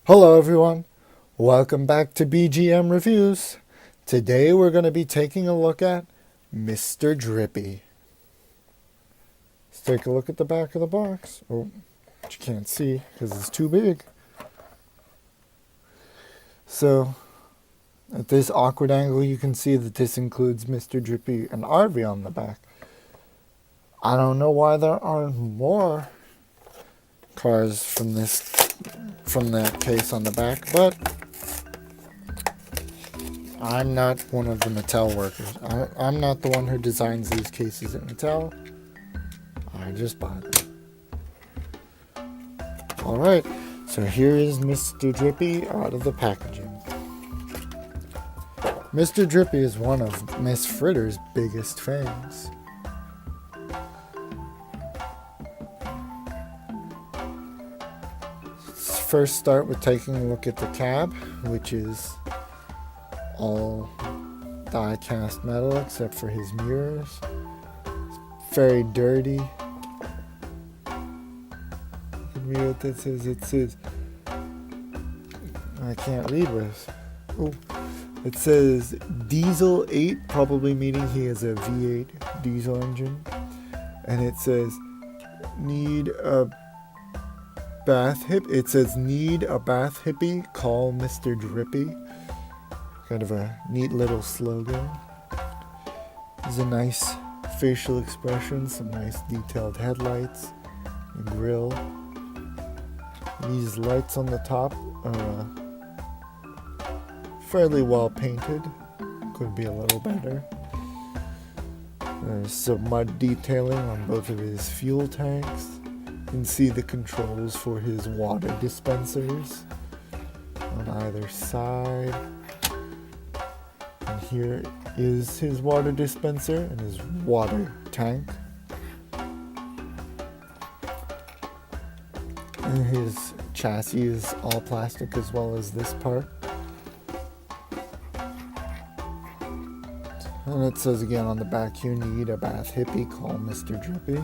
Hello everyone, welcome back to BGM Reviews. Today we're going to be taking a look at Mr. Drippy. Let's take a look at the back of the box. Oh, but you can't see because it's too big. So, at this awkward angle you can see that this includes Mr. Drippy and RV on the back. I don't know why there aren't more cars from that case on the back, but I'm not one of the Mattel workers. I'm not the one who designs these cases at Mattel. I just buy them. Alright, so here is Mr. Drippy out of the packaging. Mr. Drippy is one of Miss Fritter's biggest fans. First start with taking a look at the cab, which is all die-cast metal except for his mirrors. It's very dirty. Read what that says. It says, I can't read with. Oh, it says Diesel 8, probably meaning he has a V8 diesel engine, and it says need a bath hip. It says need a bath hippie, call Mr. Drippy. Kind of a neat little slogan. There's a nice facial expression, some nice detailed headlights, a grille. These lights on the top are fairly well painted. Could be a little better. There's some mud detailing on both of his fuel tanks. You can see the controls for his water dispensers on either side. And here is his water dispenser and his water tank. And his chassis is all plastic as well as this part. And it says again on the back, you need a bath hippie, call Mr. Drippy.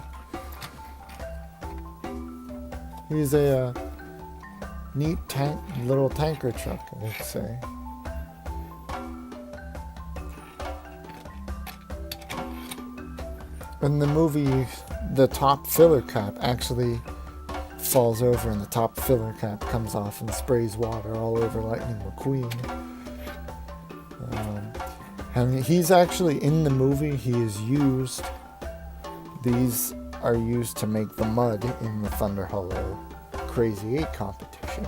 He's a neat little tanker truck, I would say. In the movie, the top filler cap actually falls over and the top filler cap comes off and sprays water all over Lightning McQueen. And he's actually in the movie, these are used to make the mud in the Thunder Hollow Crazy 8 competition.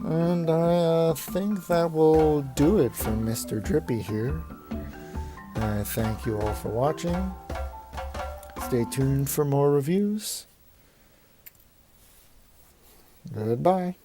And I think that will do it for Mr. Drippy here. I thank you all for watching. Stay tuned for more reviews. Goodbye.